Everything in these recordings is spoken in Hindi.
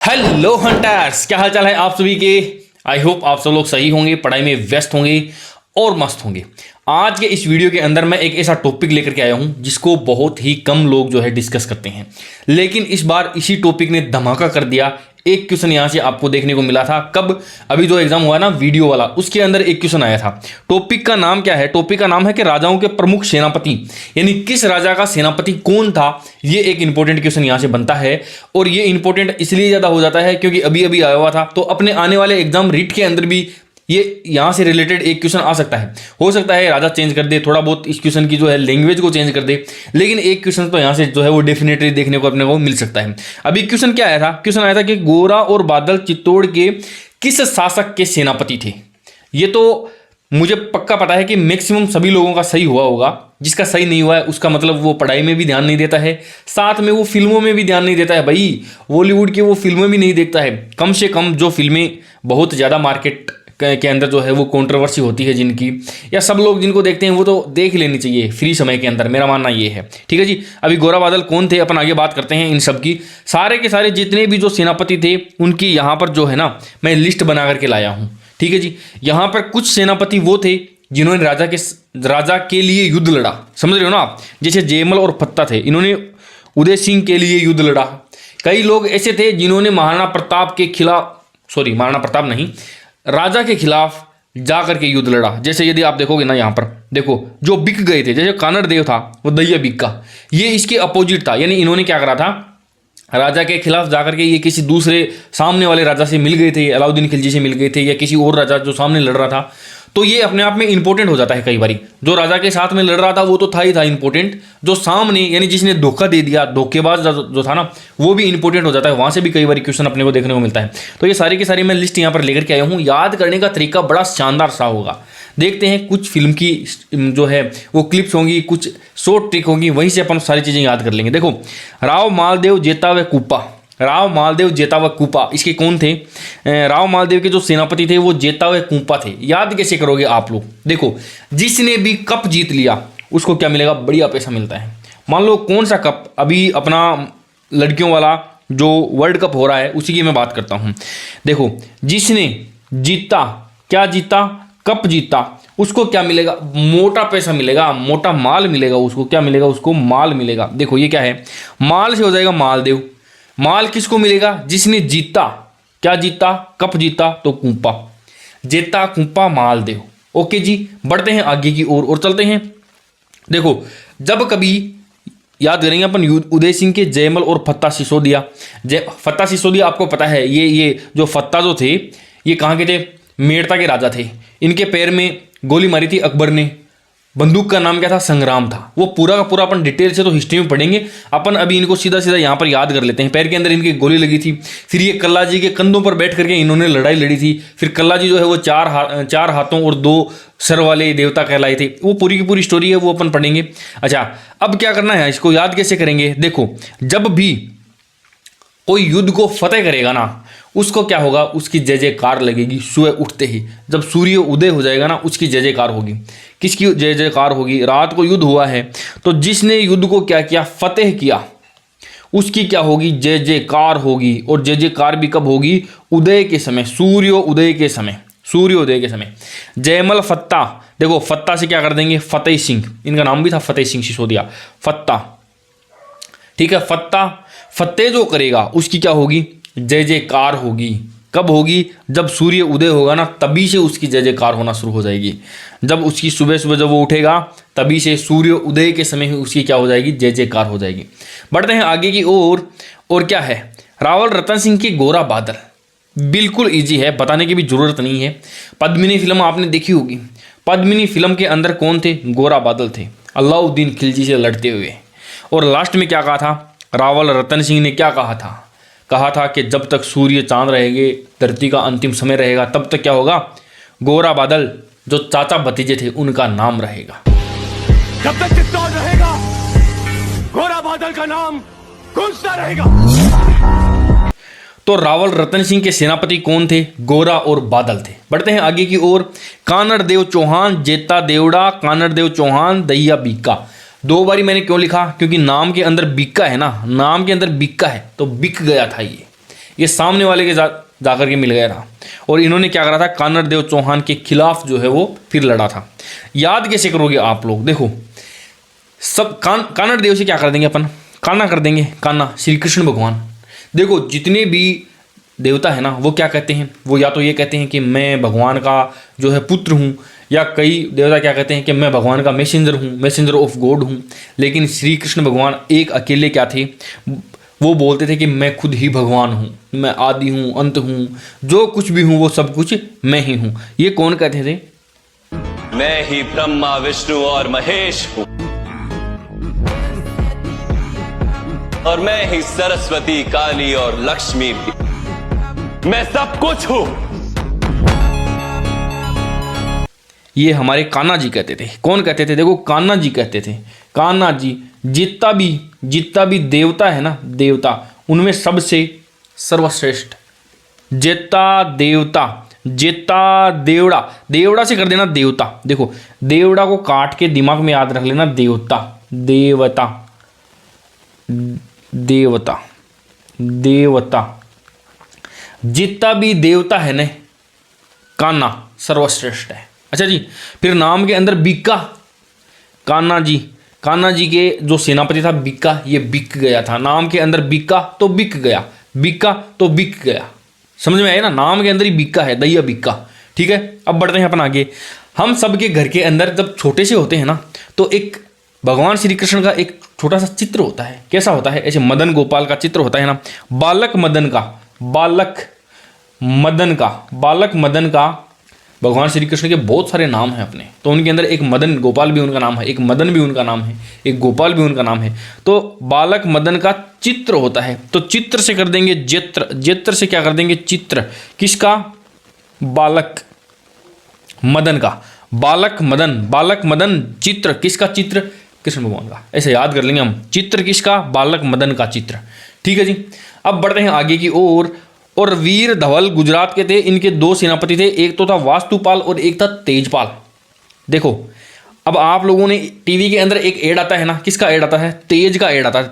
हेलो हंटर्स, क्या हाल चाल है आप सभी के। आई होप आप सब लोग सही होंगे, पढ़ाई में व्यस्त होंगे और मस्त होंगे। आज के इस वीडियो के अंदर मैं एक ऐसा टॉपिक लेकर के आया हूं जिसको बहुत ही कम लोग जो है डिस्कस करते हैं, लेकिन इस बार इसी टॉपिक ने धमाका कर दिया। एक क्वेश्चन यहां से आपको देखने को मिला था, कब अभी जो एग्जाम हुआ ना वीडियो वाला, उसके अंदर एक क्वेश्चन आया था। टॉपिक का नाम क्या है? टॉपिक का नाम है कि राजाओं के प्रमुख सेनापति, यानी किस राजा का सेनापति कौन था। ये एक इंपॉर्टेंट क्वेश्चन यहां से बनता है, और ये इंपॉर्टेंट इसलिए ज्यादा हो जाता है क्योंकि अभी अभी आया हुआ था, तो अपने आने वाले एग्जाम रीट के अंदर भी ये यहां से रिलेटेड एक क्वेश्चन आ सकता है। हो सकता है राजा चेंज कर दे, थोड़ा बहुत इस क्वेश्चन की जो है लैंग्वेज को चेंज कर दे, लेकिन एक क्वेश्चन तो यहां से जो है वो डेफिनेटली देखने को अपने को मिल सकता है। अभी क्वेश्चन क्या आया था? क्वेश्चन आया था कि गोरा और बादल चित्तौड़ के किस शासक के सेनापति थे। ये तो मुझे पक्का पता है कि मैक्सिमम सभी लोगों का सही हुआ होगा। जिसका सही नहीं हुआ है उसका मतलब वो पढ़ाई में भी ध्यान नहीं देता है, साथ में वो फिल्मों में भी ध्यान नहीं देता है। भाई बॉलीवुड की वो फिल्में भी नहीं देखता है। कम से कम जो फिल्में बहुत ज़्यादा मार्केट के अंदर जो है वो कंट्रोवर्सी होती है जिनकी, या सब लोग जिनको देखते हैं, वो तो देख लेनी चाहिए फ्री समय के अंदर। मेरा मानना ये है, ठीक है जी। अभी गोरा बादल कौन थे अपन आगे बात करते हैं इन सब की। सारे के सारे जितने भी जो सेनापति थे उनकी यहाँ पर जो है ना मैं लिस्ट बना करके लाया हूँ, ठीक है जी। यहाँ पर कुछ सेनापति वो थे जिन्होंने राजा के लिए युद्ध लड़ा, समझ रहे हो ना आप। जैसे जयमल और फत्ता थे, इन्होंने उदय सिंह के लिए युद्ध लड़ा। कई लोग ऐसे थे जिन्होंने महाराणा प्रताप के खिलाफ, सॉरी महाराणा प्रताप नहीं, राजा के खिलाफ जा करके युद्ध लड़ा। जैसे यदि आप देखोगे ना, यहाँ पर देखो जो बिक गए थे, जैसे कानड़ देव था वो दैया बिक्का, ये इसके अपोजिट था। यानी इन्होंने क्या करा था, राजा के खिलाफ जाकर के ये किसी दूसरे सामने वाले राजा से मिल गए थे, अलाउद्दीन खिलजी से मिल गए थे, या किसी और राजा जो सामने लड़ रहा था। तो ये अपने आप में इंपॉर्टेंट हो जाता है। कई बारी जो राजा के साथ में लड़ रहा था वो तो था ही था इंपॉर्टेंट, जो सामने यानी जिसने धोखा दे दिया, धोखेबाज जो था ना, वो भी इंपॉर्टेंट हो जाता है। वहां से भी कई बार क्वेश्चन अपने को देखने को मिलता है। तो ये सारी की सारी मैं लिस्ट यहाँ पर लेकर के आया हूँ। याद करने का तरीका बड़ा शानदार सा होगा। देखते हैं, कुछ फिल्म की जो है वो क्लिप्स होंगी, कुछ शॉर्ट ट्रिक होंगी, वहीं से अपन सारी चीज़ें याद कर लेंगे। देखो, राव मालदेव जेता व कूपा, राव मालदेव जेता व कूपा, इसके कौन थे? राव मालदेव के जो सेनापति थे वो जेता व कूपा थे। याद कैसे करोगे आप लोग? देखो, जिसने भी कप जीत लिया उसको क्या मिलेगा? बढ़िया पैसा मिलता है। मान लो कौन सा कप, अभी अपना लड़कियों वाला जो वर्ल्ड कप हो रहा है उसी की मैं बात करता हूँ। देखो, जिसने जीता, क्या जीता? कप जीता, उसको क्या मिलेगा? मोटा पैसा मिलेगा, मोटा माल मिलेगा। उसको क्या मिलेगा? उसको माल मिलेगा। देखो ये क्या है, माल से हो जाएगा मालदेव। माल किसको मिलेगा? जिसने जीता, क्या जीता? कप जीता, तो कूपा, जेता कूपा मालदेव। ओके जी, बढ़ते हैं आगे की ओर और चलते हैं। देखो, जब कभी याद करेंगे अपन उदय सिंह के जयमल और फत्ता सिसोदिया। फत्ता सिसोदिया आपको पता है, ये जो फत्ता जो थे ये कहाँ के थे? मेड़ता के राजा थे। इनके पैर में गोली मारी थी अकबर ने। बंदूक का नाम क्या था? संग्राम था। वो पूरा का पूरा अपन डिटेल से तो हिस्ट्री में पढ़ेंगे, अपन अभी इनको सीधा सीधा यहाँ पर याद कर लेते हैं। पैर के अंदर इनकी गोली लगी थी, फिर ये कल्ला जी के कंधों पर बैठ करके इन्होंने लड़ाई लड़ी थी। फिर कल्ला जी जो है वो चार हाथों और 2 सर वाले देवता कहलाए थे। वो पूरी की पूरी स्टोरी है, वो अपन पढ़ेंगे। अच्छा, अब क्या करना है, इसको याद कैसे करेंगे? देखो, जब भी कोई युद्ध को फतेह करेगा ना, उसको क्या होगा? उसकी जय जयकार लगेगी सुबह उठते ही। जब सूर्य उदय हो जाएगा ना, उसकी जय जयकार होगी। किसकी जय जयकार होगी? रात को युद्ध हुआ है तो जिसने युद्ध को क्या किया? फतेह किया, उसकी क्या होगी? जय जयकार होगी। और जय जयकार भी कब होगी? उदय के समय, सूर्योदय के समय, सूर्योदय के समय। जयमल फत्ता, देखो फत्ता से क्या कर देंगे? फतेह सिंह, इनका नाम भी था फतेह सिंह सिसोदिया, फत्ता, ठीक है। फतेह जो करेगा उसकी क्या होगी? जय जयकार होगी। कब होगी? जब सूर्य उदय होगा ना, तभी से उसकी जय जयकार होना शुरू हो जाएगी। जब उसकी सुबह सुबह जब वो उठेगा, तभी से सूर्य उदय के समय ही उसकी क्या हो जाएगी? जय जयकार हो जाएगी। बढ़ते हैं आगे की ओर। और क्या है? रावल रतन सिंह की गोरा बादल, बिल्कुल ईजी है, बताने की भी जरूरत नहीं है। पद्मिनी फिल्म आपने देखी होगी। पद्मिनी फिल्म के अंदर कौन थे? गोरा बादल थे, अलाउद्दीन खिलजी से लड़ते हुए। और लास्ट में क्या कहा था? रावल रतन सिंह ने क्या कहा था? कहा था कि जब तक सूर्य चांद रहेंगे, धरती का अंतिम समय रहेगा, तब तक क्या होगा? गोरा बादल जो चाचा भतीजे थे उनका नाम रहेगा। जब तक चित्तौड़ रहेगा, गोरा बादल का नाम गूंजता रहेगा। तो रावल रतन सिंह के सेनापति कौन थे? गोरा और बादल थे। बढ़ते हैं आगे की ओर। कानड़ देव चौहान, जेता देवड़ा, कानड़ देव चौहान, दैया बीका। 2 बारी मैंने क्यों लिखा? क्योंकि नाम के अंदर बिक्का है ना, नाम के अंदर बिक्का है तो बिक गया था ये, ये सामने वाले के जाकर के मिल गया था और इन्होंने क्या करा था, कानड़ देव चौहान के खिलाफ जो है वो फिर लड़ा था। याद कैसे करोगे आप लोग, देखो सब कानड़ देव से क्या कर देंगे अपन, कान्हा कर देंगे, कान्हा श्री कृष्ण भगवान। देखो जितने भी देवता है ना वो क्या कहते हैं, वो या तो ये कहते हैं कि मैं भगवान का जो है पुत्र हूँ, या कई देवता क्या कहते हैं कि मैं भगवान का मैसेंजर हूँ, मैसेंजर ऑफ गॉड हूँ। लेकिन श्री कृष्ण भगवान एक अकेले क्या थे, वो बोलते थे कि मैं खुद ही भगवान हूँ, मैं आदि हूँ, अंत हूँ, जो कुछ भी हूँ वो सब कुछ मैं ही हूँ। ये कौन कहते थे? मैं ही ब्रह्मा विष्णु और महेश हूँ, और मैं ही सरस्वती काली और लक्ष्मी भी, मैं सब कुछ हूं। ये हमारे कान्हा जी कहते थे। कौन कहते थे? देखो कान्हा जी कहते थे। कान्हा जी जितना भी देवता है ना, देवता उनमें सबसे सर्वश्रेष्ठ, देवड़ा से कर देना देवता। देखो देवड़ा को काट के दिमाग में याद रख लेना, देवता जितना भी देवता है ना, कान्हा सर्वश्रेष्ठ है। अच्छा जी, फिर नाम के अंदर बिक्का, कान्हा जी के जो सेनापति था बिक्का, ये बिक गया था। नाम के अंदर बिक्का तो बिक गया, समझ में आया ना, नाम के अंदर ही बिक्का है, दैया बिक्का। ठीक है, अब बढ़ते हैं अपन आगे। हम सबके घर के अंदर जब छोटे से होते हैं ना, तो एक भगवान श्री कृष्ण का एक छोटा सा चित्र होता है। कैसा होता है? ऐसे मदन गोपाल का चित्र होता है ना, बालक मदन का भगवान श्री कृष्ण के बहुत सारे नाम हैं अपने, तो उनके अंदर एक मदन गोपाल भी उनका नाम है, एक मदन भी उनका नाम है, एक गोपाल भी उनका नाम है। तो बालक मदन का चित्र होता है, तो चित्र से कर देंगे जेत्र से क्या कर देंगे? चित्र। किसका? बालक मदन का। बालक मदन चित्र किसका? चित्र कृष्ण भगवान का। ऐसे याद कर लेंगे हम, चित्र किसका? बालक मदन का चित्र। ठीक है जी, अब बढ़ते हैं आगे की ओर। और वीर धवल गुजरात के थे, इनके दो सेनापति थे, एक तो था वास्तुपाल और एक था तेजपाल। देखो अब आप लोगों ने टीवी के अंदर एक ऐड आता है ना, किसका ऐड आता है? तेज का ऐड आता है,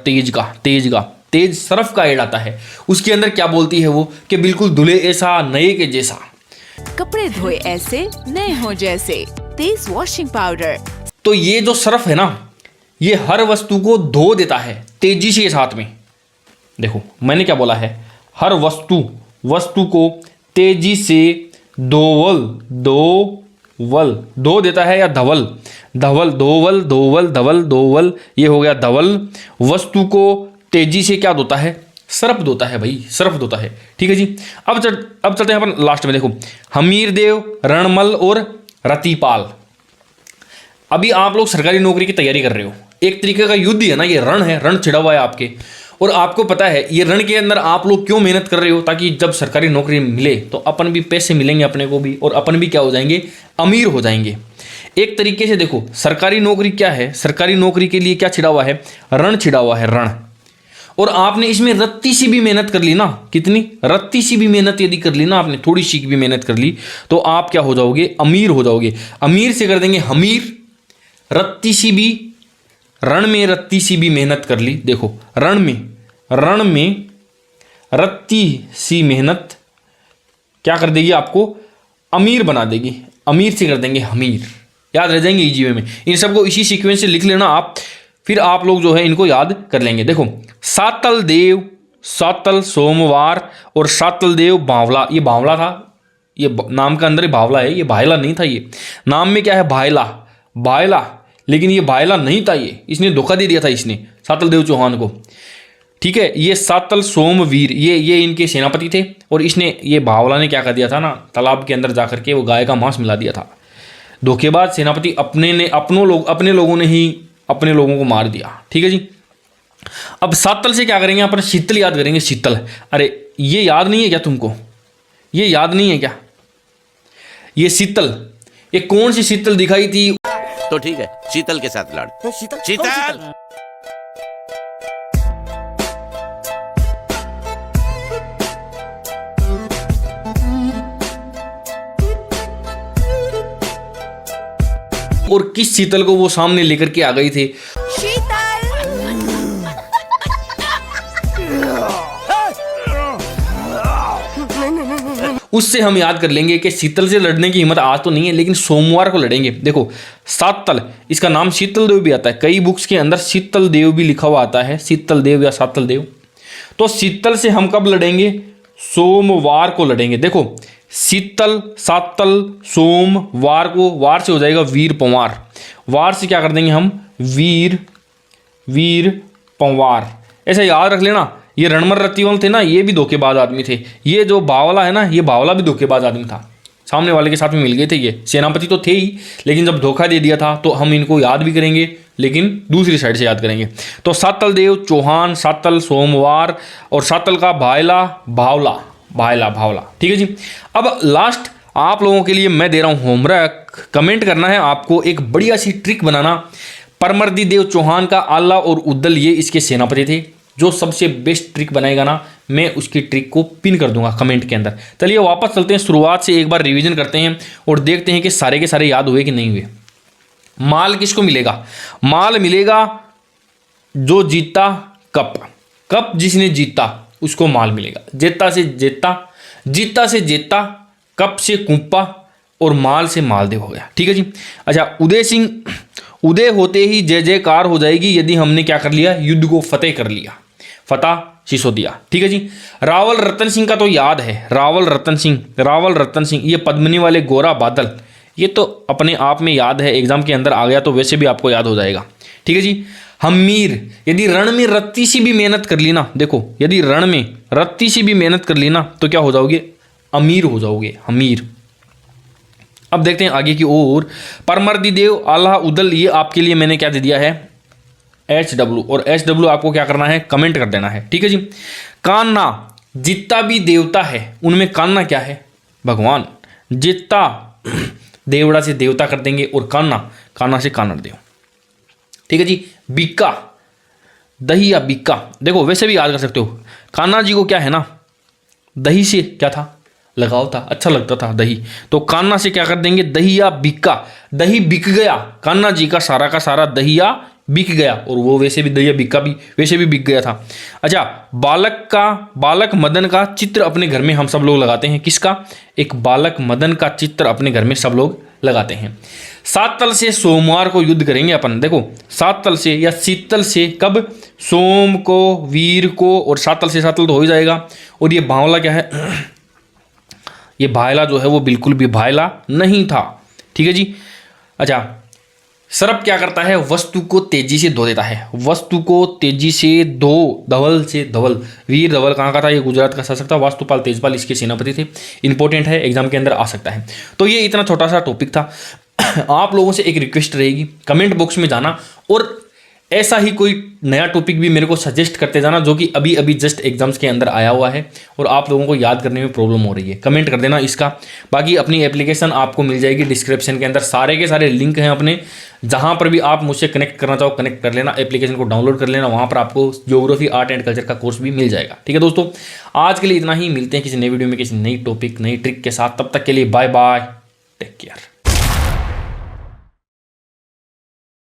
तेज सरफ का ऐड आता है। उसके अंदर क्या बोलती है वो, कि बिल्कुल धुले ऐसा नए के जैसा, कपड़े धोए ऐसे नए हो जैसे, तेज वॉशिंग पाउडर। तो ये जो सरफ है ना, ये हर वस्तु को धो देता है तेजी से साथ में। देखो मैंने क्या बोला है, हर वस्तु को तेजी से धो देता है, या धवल, ये हो गया धवल। वस्तु को तेजी से क्या धोता है? सर्फ धोता है भाई, सर्फ धोता है। ठीक है जी, अब चलते हैं अपन लास्ट में। देखो हमीर देव, रणमल और रतिपाल। अभी आप लोग सरकारी नौकरी की तैयारी कर रहे हो, एक तरीके का युद्ध है ना, ये रण है, रण छिड़ा हुआ है आपके, और आपको पता है ये रण के अंदर आप लोग क्यों मेहनत कर रहे हो, ताकि जब सरकारी नौकरी मिले तो अपन भी पैसे मिलेंगे अपने को भी, और अपन भी क्या हो जाएंगे? अमीर हो जाएंगे। एक तरीके से देखो सरकारी नौकरी क्या है, सरकारी नौकरी के लिए क्या छिड़ा हुआ है? रण छिड़ा हुआ है, रण। और आपने इसमें रत्ती सी भी मेहनत कर ली ना, कितनी रत्ती सी भी मेहनत यदि कर ली ना आपने, थोड़ी सी भी मेहनत कर ली, तो आप क्या हो जाओगे? अमीर हो जाओगे। अमीर से कर देंगे हमीर। रत्ती सी भी, रण में रत्ती सी भी मेहनत कर ली। देखो रण में रत्ती सी मेहनत क्या कर देगी? आपको अमीर बना देगी। अमीर से कर देंगे हमीर। याद रह जाएंगे इजी वे में। इन सबको इसी सीक्वेंस से लिख लेना आप, फिर आप लोग जो है इनको याद कर लेंगे। देखो सातल देव, सातल सोमवार और सातल देव बावला। ये बावला था, ये नाम का अंदर ही बावला है, ये भायला नहीं था। ये नाम में क्या है? भायला, लेकिन ये भायला नहीं था, ये इसने धोखा दे दिया था इसने, सातल देव चौहान को। ठीक है, ये सातल सोमवीर, ये इनके सेनापति थे, और इसने, ये भावला ने क्या कर दिया था ना, तालाब के अंदर जाकर के वो गाय का मांस मिला दिया था। धोखेबाज सेनापति अपने लोगों ने ही अपने लोगों को मार दिया। ठीक है जी, अब सातल से क्या करेंगे? अपन शीतल याद करेंगे। शीतल, अरे ये याद नहीं है क्या तुमको? ये याद नहीं है क्या? ये शीतल, ये कौन सी शीतल दिखाई थी? तो ठीक है, शीतल के साथ लड़। शीतल और किस शीतल को वो सामने लेकर के आ गई थी? उससे हम याद कर लेंगे कि शीतल से लड़ने की हिम्मत आज तो नहीं है, लेकिन सोमवार को लड़ेंगे। देखो सातल, इसका नाम शीतल देव भी आता है, कई बुक्स के अंदर शीतल देव भी लिखा हुआ आता है, शीतल देव या सातल देव। तो शीतल से हम कब लड़ेंगे? सोमवार को लड़ेंगे। देखो शीतल, सातल, सोमवार को, वार से हो जाएगा वीर पंवार, वार से क्या कर देंगे हम? वीर पंवार। ऐसा याद रख लेना। ये रणमल रत्तीवल थे ना, ये भी धोखेबाज आदमी थे। ये जो बावला है ना, ये बावला भी धोखेबाज आदमी था। सामने वाले के साथ में मिल गए थे। ये सेनापति तो थे ही, लेकिन जब धोखा दे दिया था तो हम इनको याद भी करेंगे, लेकिन दूसरी साइड से याद करेंगे। तो सातल देव चौहान, सातल सोमवार, और सातल का भायला भावला। ठीक है जी। अब लास्ट आप लोगों के लिए मैं दे रहा हूँ होमवर्क। कमेंट करना है आपको एक बढ़िया सी ट्रिक बनाना। परमर्दी देव चौहान का आल्हा और उद्दल ये इसके सेनापति थे। जो सबसे बेस्ट ट्रिक बनाएगा ना, मैं उसकी ट्रिक को पिन कर दूंगा कमेंट के अंदर। चलिए वापस चलते हैं, शुरुआत से एक बार रिवीजन करते हैं और देखते हैं कि सारे के सारे याद हुए कि नहीं हुए। माल किसको मिलेगा? माल मिलेगा जो जीता कप जिसने जीता उसको माल मिलेगा। जेता से जेता, जीता से जेता, कप से कुंपा और माल से मालदेव हो गया। ठीक है जी। अच्छा, उदय सिंह, उदय होते ही जय जयकार हो जाएगी यदि हमने क्या कर लिया? युद्ध को फतेह कर लिया। फतेह सिसोदिया। ठीक है जी। रावल रतन सिंह का तो याद है, रावल रतन सिंह, ये पद्मिनी वाले गोरा बादल, ये तो अपने आप में याद है, एग्जाम के अंदर आ गया तो वैसे भी आपको याद हो जाएगा। ठीक है जी। हमीर, यदि रण में रत्ती सी भी मेहनत कर ली ना, देखो यदि रण में रत्ती सी भी मेहनत कर ली ना तो क्या हो जाओगे? अमीर हो जाओगे, हमीर। अब देखते हैं आगे की ओर। परमर्दी देव, आल्हा, उदल, ये आपके लिए मैंने क्या दे दिया है? HW, और HW आपको क्या करना है? कमेंट कर देना है। ठीक है जी। कान्ना, जितना भी देवता है उनमें कान्ना क्या है? भगवान। जितना देवड़ा से देवता कर देंगे, और कान्ना से कान्नड़ देव। ठीक है जी। बिक्का, दही या बिक्का, देखो वैसे भी याद कर सकते हो। कान्हा जी को क्या है ना, दही से क्या था? लगाव था, अच्छा लगता था दही, तो कान्हा से क्या कर देंगे? दही या बिक्का। दही बिक गया, कान्हा जी का सारा दही या बिक गया, और वो वैसे भी दही या बिक्का भी वैसे भी बिक गया था। अच्छा, बालक मदन का चित्र अपने घर में हम सब लोग लगाते हैं। किसका? एक बालक मदन का चित्र अपने घर में सब लोग लगाते हैं। सातल से सोमवार को युद्ध करेंगे अपन। देखो सातल से या शीतल से कब? सोम को, वीर को, और सातल से सातल तो हो ही जाएगा। और ये बावला क्या है? ये भायला जो है वो बिल्कुल भी भायला नहीं था। ठीक है जी। अच्छा, सर्प क्या करता है? वस्तु को तेजी से धो देता है। वस्तु को तेजी से धो, धवल से धवल। वीर धवल कहाँ का था? ये गुजरात का शासक था। वास्तुपाल तेजपाल इसके सेनापति थे। इंपॉर्टेंट है, एग्जाम के अंदर आ सकता है। तो ये इतना छोटा सा टॉपिक था। आप लोगों से एक रिक्वेस्ट रहेगी, कमेंट बॉक्स में जाना और ऐसा ही कोई नया टॉपिक भी मेरे को सजेस्ट करते जाना जो कि अभी अभी जस्ट एग्जाम्स के अंदर आया हुआ है और आप लोगों को याद करने में प्रॉब्लम हो रही है। कमेंट कर देना इसका। बाकी अपनी एप्लीकेशन आपको मिल जाएगी डिस्क्रिप्शन के अंदर, सारे के सारे लिंक हैं अपने। जहां पर भी आप मुझसे कनेक्ट करना चाहो कनेक्ट कर लेना, एप्लीकेशन को डाउनलोड कर लेना। वहां पर आपको ज्योग्राफी, आर्ट एंड कल्चर का कोर्स भी मिल जाएगा। ठीक है दोस्तों, आज के लिए इतना ही। मिलते हैं किसी नई वीडियो में किसी नई टॉपिक, नई ट्रिक के साथ। तब तक के लिए बाय बाय, टेक केयर।